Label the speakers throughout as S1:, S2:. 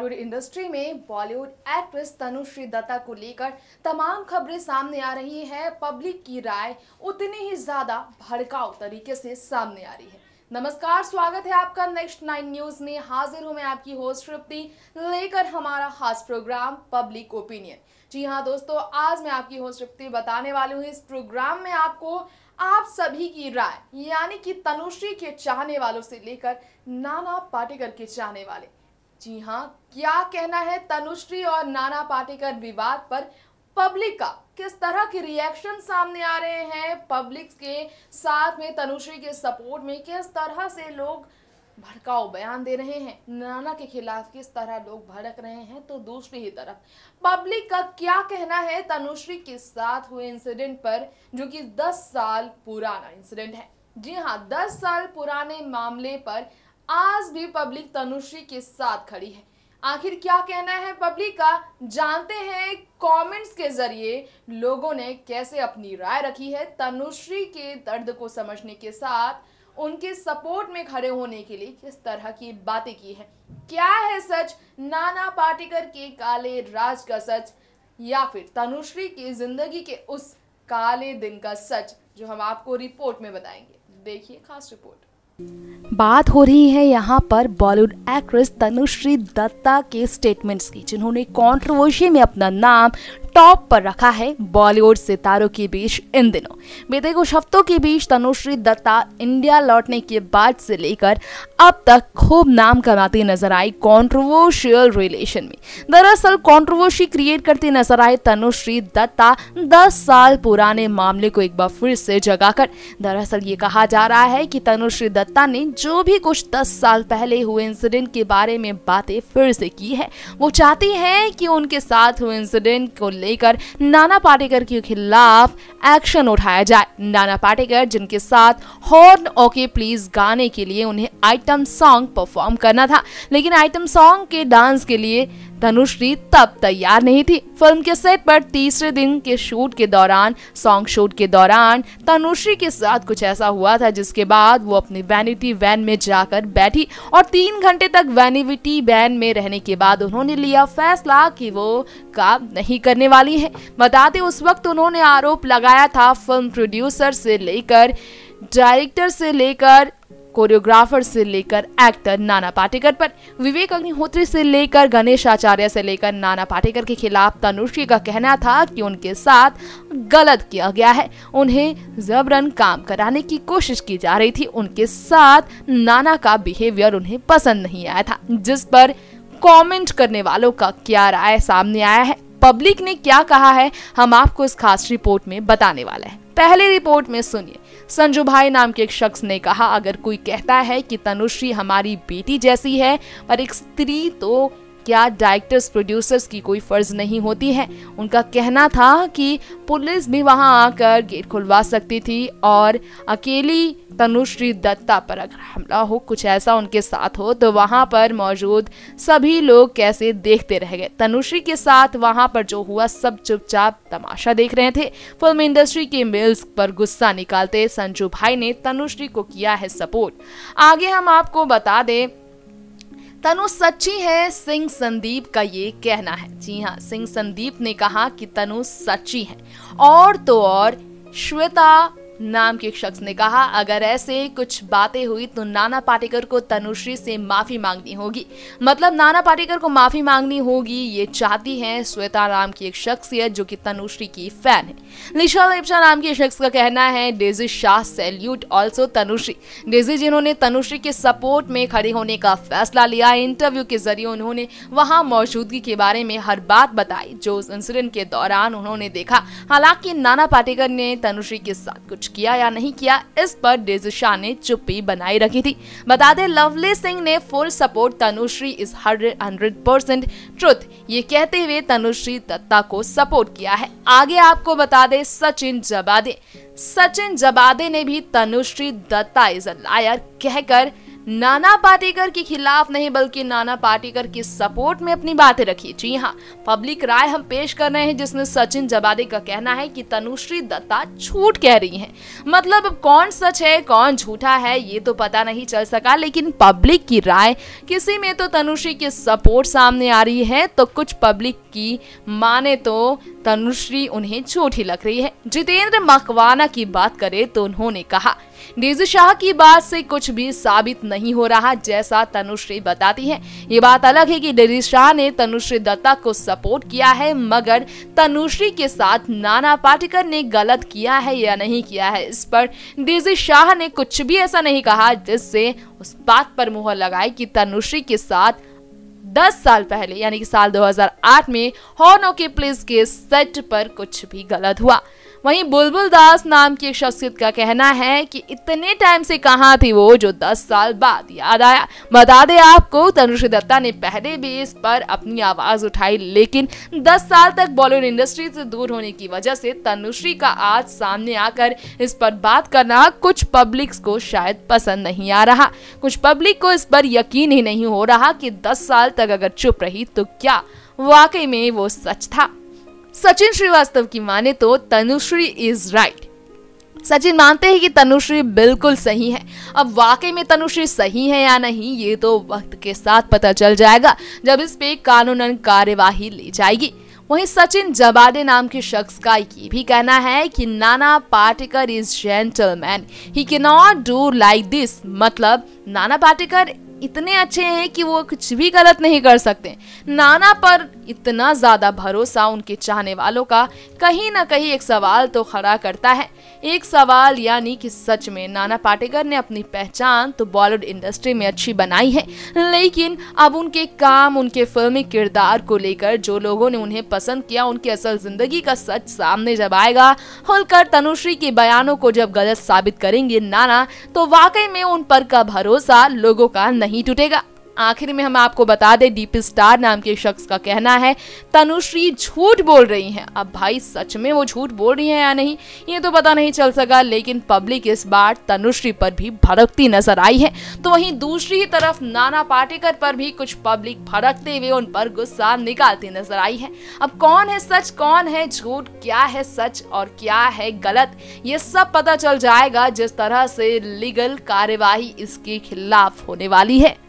S1: Bollywood industry में Bollywood actress Tanushree Dutta को लेकर तमाम खबरें सामने आ रही हैं। पब्लिक की राय उतनी ही ज्यादा भड़काऊ तरीके से सामने आ रही है। नमस्कार, स्वागत है आपका नेक्स्ट 9 न्यूज में। हाजिर हूं मैं आपकी होस्ट तृप्ति लेकर हमारा खास प्रोग्राम पब्लिक ओपिनियन। जी हाँ दोस्तों, आज मैं आपकी होस्ट तृप्ति बताने वाली हूँ इस प्रोग्राम में आपको आप सभी की राय, यानी कि तनुश्री के चाहने वालों से लेकर नाना पाटेकर के चाहने वाले। जी हाँ, क्या कहना है तनुश्री और नाना पाटेकर विवाद पर पब्लिक का, किस तरह के रिएक्शन सामने आ रहे हैं, पब्लिक के साथ में तनुश्री के सपोर्ट में किस तरह से लोग भड़काऊ बयान दे रहे हैं, नाना के खिलाफ किस तरह लोग भड़क रहे हैं, तो दूसरी ही तरफ पब्लिक का क्या कहना है तनुश्री के साथ हुए इंसिडेंट पर, जो कि 10 साल पुराना इंसिडेंट है। जी हाँ, 10 साल पुराने मामले पर आज भी पब्लिक तनुश्री के साथ खड़ी है। आखिर क्या कहना है पब्लिक का, जानते हैं कमेंट्स के जरिए लोगों ने कैसे अपनी राय रखी है। तनुश्री के दर्द को समझने के साथ उनके सपोर्ट में खड़े होने के लिए किस तरह की बातें की है। क्या है सच, नाना पाटेकर के काले राज का सच, या फिर तनुश्री की जिंदगी के उस काले दिन का सच, जो हम आपको रिपोर्ट में बताएंगे। देखिए खास रिपोर्ट।
S2: बात हो रही है यहाँ पर बॉलीवुड एक्ट्रेस तनुश्री दत्ता के स्टेटमेंट्स की, जिन्होंने कंट्रोवर्सी में अपना नाम टॉप पर रखा है बॉलीवुड सितारों के बीच। इन दिनों बीते कुछ हफ्तों के बीच तनुश्री दत्ता इंडिया लौटने के बाद से लेकर अब तक खूब नाम कमाती नजर आई कंट्रोवर्शियल रिलेशन में। दरअसल कंट्रोवर्सी क्रिएट करती नजर आई तनुश्री दत्ता 10 साल पुराने मामले को एक बार फिर से जगाकर। दरअसल ये कहा जा रहा है कि तनुश्री दत्ता ने जो भी कुछ 10 साल पहले हुए इंसिडेंट के बारे में बातें फिर से की है, वो चाहती है कि उनके साथ हुए इंसिडेंट को लेकर नाना पाटेकर के खिलाफ एक्शन उठाया जाए। नाना पाटेकर, जिनके साथ हॉर्न ओके प्लीज गाने के लिए उन्हें आइटम सॉन्ग परफॉर्म करना था, लेकिन आइटम सॉन्ग के डांस के लिए तनुश्री तब तैयार नहीं थी। फिल्म के सेट पर तीसरे दिन के शूट के दौरान, सॉन्ग शूट के दौरान तनुश्री के साथ कुछ ऐसा हुआ था, जिसके बाद वो अपनी वैनिटी वैन में जाकर बैठी और 3 घंटे तक वैनिटी वैन में रहने के बाद उन्होंने लिया फैसला कि वो काम नहीं करने वाली है। बताते उस वक्त उन्होंने आरोप लगाया था फिल्म प्रोड्यूसर से लेकर डायरेक्टर से लेकर कोरियोग्राफर से लेकर एक्टर नाना पाटेकर पर। विवेक अग्निहोत्री से लेकर गणेश आचार्य से लेकर नाना पाटेकर के खिलाफ तनुश्री का कहना था कि उनके साथ गलत किया गया है, उन्हें जबरन काम कराने की कोशिश की जा रही थी। उनके साथ नाना का बिहेवियर उन्हें पसंद नहीं आया था, जिस पर कमेंट करने वालों का क्या राय सामने आया है, पब्लिक ने क्या कहा है, हम आपको इस खास रिपोर्ट में बताने वाले हैं। पहले रिपोर्ट में सुनिए। संजू भाई नाम के एक शख्स ने कहा, अगर कोई कहता है कि तनुश्री हमारी बेटी जैसी है, पर एक स्त्री, तो क्या डायरेक्टर्स प्रोड्यूसर्स की कोई फर्ज नहीं होती है। उनका कहना था कि पुलिस भी वहां आकर गेट खुलवा सकती थी और अकेली तनुश्री दत्ता पर अगर हमला हो, कुछ ऐसा उनके साथ हो, तो वहां पर मौजूद सभी लोग कैसे देखते रह गए। तनुश्री के साथ वहां पर जो हुआ, सब चुपचाप तमाशा देख रहे थे। फिल्म इंडस्ट्री के मेल्स पर गुस्सा निकालते संजू भाई ने तनुश्री को किया है सपोर्ट। आगे हम आपको बता दें, तनु सच्ची है, सिंह संदीप का ये कहना है। जी हाँ, सिंह संदीप ने कहा कि तनु सच्ची है। और तो और श्वेता नाम के एक शख्स ने कहा, अगर ऐसे कुछ बातें हुई तो नाना पाटेकर को तनुश्री से माफी मांगनी होगी। मतलब नाना पाटेकर को माफी मांगनी होगी, ये चाहती है श्वेता नाम की एक शख्सियत जो कि तनुश्री की फैन है। निशा लेप्चा नाम के शख्स का कहना है, Daisy Shah salute also Tanushree. Daisy, जिन्होंने तनुश्री के सपोर्ट में खड़े होने का फैसला लिया, इंटरव्यू के जरिए उन्होंने वहां मौजूदगी के बारे में हर बात बताई जो उस इंसिडेंट के दौरान उन्होंने देखा। हालांकि नाना पाटेकर ने तनुश्री के साथ कुछ किया या नहीं किया, इस पर डेजी शाह ने चुप्पी बनाई रखी थी। बता दें, लवली सिंह ने full support Tanushree is 100% truth, ये कहते हुए तनुश्री दत्ता को सपोर्ट किया है। आगे आपको बता दें, सचिन जबादे ने भी Tanushree Dutta is a liar कहकर नाना पाटेकर के खिलाफ नहीं बल्कि नाना पाटेकर के सपोर्ट में अपनी बातें रखी। जी हाँ, पब्लिक राय हम पेश कर रहे हैं जिसमें सचिन जबादे का कहना है कि तनुश्री दत्ता झूठ कह रही हैं। मतलब अब कौन सच है कौन झूठा है ये तो पता नहीं चल सका, लेकिन पब्लिक की राय किसी में तो तनुश्री के सपोर्ट सामने आ रही है तो कुछ पब्लिक की माने तो तनुश्री उन्हें झूठी लग रही है। जितेंद्र मकवाना की बात करें तो उन्होंने कहा, डेजी शाह की बात से कुछ भी साबित नहीं हो रहा जैसा तनुश्री बताती है। ये बात अलग है कि डेजी शाह ने तनुश्री दत्ता को सपोर्ट किया है, मगर तनुश्री के साथ नाना पाटेकर ने गलत किया है या नहीं किया है, इस पर डेजी शाह ने कुछ भी ऐसा नहीं कहा जिससे उस बात पर मुहर लगाई कि तनुश्री के साथ 10 साल पहले यानी कि साल 2008 में हॉर्न ऑफ प्लेस के सेट पर कुछ भी गलत हुआ। वहीं बुलबुल दास नाम की एक शख्सियत का कहना है कि इतने टाइम से कहां थी वो जो 10 साल बाद याद आया। बता दें आपको, तनुश्री दत्ता ने पहले भी इस पर अपनी आवाज उठाई, लेकिन 10 साल तक बॉलीवुड इंडस्ट्री से दूर होने की वजह से तनुश्री का आज सामने आकर इस पर बात करना कुछ पब्लिक को शायद पसंद नहीं आ रहा। कुछ पब्लिक को इस पर यकीन ही नहीं हो रहा कि 10 साल तक अगर चुप रही तो क्या वाकई में वो सच था। सचिन श्रीवास्तव की माने तो तनुश्री इज राइट। सचिन मानते हैं कि तनुश्री बिल्कुल सही है। अब वाकई में तनुश्री सही है या नहीं ये तो वक्त के साथ पता चल जाएगा जब इस पे कानूनन कार्यवाही ली जाएगी। वहीं सचिन जबादे नाम के शख्स का ये भी कहना है कि Nana Patekar is gentleman, he can not do like this. मतलब नाना पाटेकर इतने अच्छे हैं कि वो कुछ भी गलत नहीं कर सकते। नाना पर इतना ज्यादा भरोसा उनके चाहने वालों का कहीं ना कहीं एक सवाल तो खड़ा करता है। एक सवाल यानी कि सच में नाना पाटेकर ने अपनी पहचान तो बॉलीवुड इंडस्ट्री में अच्छी बनाई है, लेकिन अब उनके काम उनके फिल्मी किरदार को लेकर जो लोगों ने उन्हें पसंद किया उनकी असल जिंदगी का सच सामने जब आएगा, खुलकर तनुश्री के बयानों को जब गलत साबित करेंगे नाना, तो वाकई में उन पर का भरोसा लोगों का नहीं टूटेगा। आखिर में हम आपको बता दें, डीपी स्टार नाम के शख्स का कहना है तनुश्री झूठ बोल रही हैं। अब भाई सच में वो झूठ बोल रही हैं या नहीं ये तो पता नहीं चल सका, लेकिन पब्लिक इस बार तनुश्री पर भी भड़कती नजर आई है। तो वहीं दूसरी ही तरफ नाना पाटेकर पर भी कुछ पब्लिक भड़कते हुए उन पर गुस्सा निकालती नजर आई है। अब कौन है सच कौन है झूठ, क्या है सच और क्या है गलत, ये सब पता चल जाएगा जिस तरह से लीगल कार्यवाही इसके खिलाफ होने वाली है।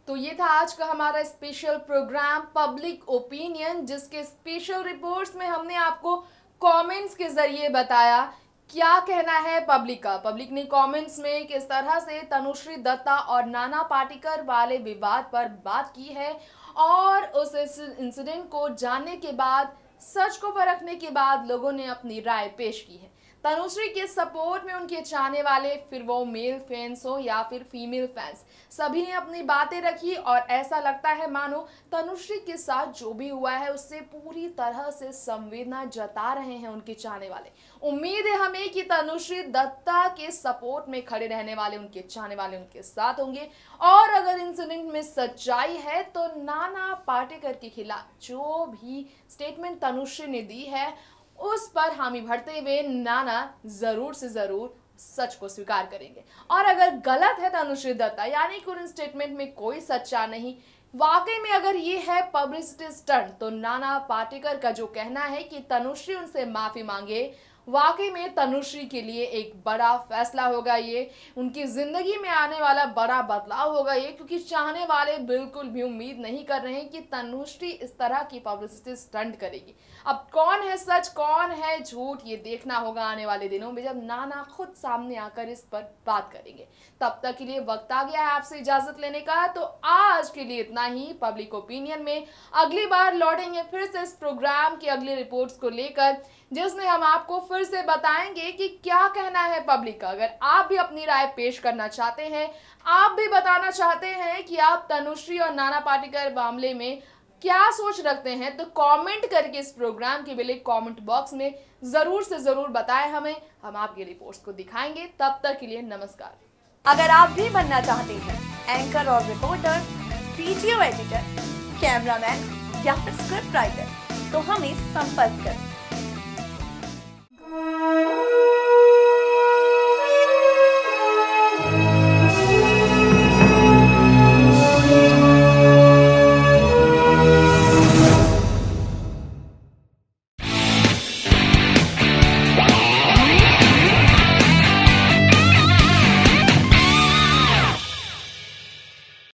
S1: तो ये था आज का हमारा स्पेशल प्रोग्राम पब्लिक ओपिनियन, जिसके स्पेशल रिपोर्ट्स में हमने आपको कमेंट्स के जरिए बताया क्या कहना है पब्लिक का। पब्लिक ने कमेंट्स में किस तरह से तनुश्री दत्ता और नाना पाटेकर वाले विवाद पर बात की है और उस इंसिडेंट को जानने के बाद, सच को परखने के बाद लोगों ने अपनी राय पेश की है। तनुश्री के सपोर्ट में उनके चाहने वाले, फिर वो मेल फैंस हो या फिर फीमेल फैंस, सभी ने अपनी बातें रखी और ऐसा लगता है मानो तनुश्री के साथ जो भी हुआ है उससे पूरी तरह से संवेदना जता रहे हैं उनके चाहने वाले। उम्मीद है हमें कि तनुश्री दत्ता के सपोर्ट में खड़े रहने वाले उनके चाहने वाले उनके साथ होंगे और अगर इंसिडेंट में सच्चाई है तो नाना पाटेकर के खिलाफ जो भी स्टेटमेंट तनुश्री ने दी है उस पर हामी भरते हुए नाना जरूर से जरूर सच को स्वीकार करेंगे। और अगर गलत है तनुश्री दत्ता यानी कि उन स्टेटमेंट में कोई सच्चा नहीं, वाकई में अगर ये है पब्लिसिटी स्टंट, तो नाना पाटेकर का जो कहना है कि तनुश्री उनसे माफी मांगे, वाकई में तनुश्री के लिए एक बड़ा फैसला होगा। ये उनकी जिंदगी में आने वाला बड़ा बदलाव होगा ये, क्योंकि चाहने वाले बिल्कुल भी उम्मीद नहीं कर रहे हैं कि तनुश्री इस तरह की पब्लिसिटी स्टंट करेगी। अब कौन है सच कौन है झूठ ये देखना होगा आने वाले दिनों में जब नाना खुद सामने आकर इस पर बात करेंगे। तब तक के लिए वक्त आ गया है आपसे इजाजत लेने का। तो आज के लिए इतना ही पब्लिक ओपिनियन में। अगली बार लौटेंगे फिर से इस प्रोग्राम की अगली रिपोर्ट्स को लेकर, जिसमें हम आपको फिर से बताएंगे कि क्या कहना है पब्लिक का। अगर आप भी अपनी राय पेश करना चाहते हैं, आप भी बताना चाहते हैं कि आप तनुश्री और नाना पाटेकर मामले में क्या सोच रखते हैं, तो कमेंट करके इस प्रोग्राम के लिए कमेंट बॉक्स में जरूर से जरूर बताएं हमें। हम आपकी रिपोर्ट्स को दिखाएंगे। तब तक के लिए नमस्कार।
S3: अगर आप भी बनना चाहते हैं एंकर और रिपोर्टर, वीडियो एडिटर, कैमरामैन या फिर स्क्रिप्ट राइटर, तो हमें संपर्क करें।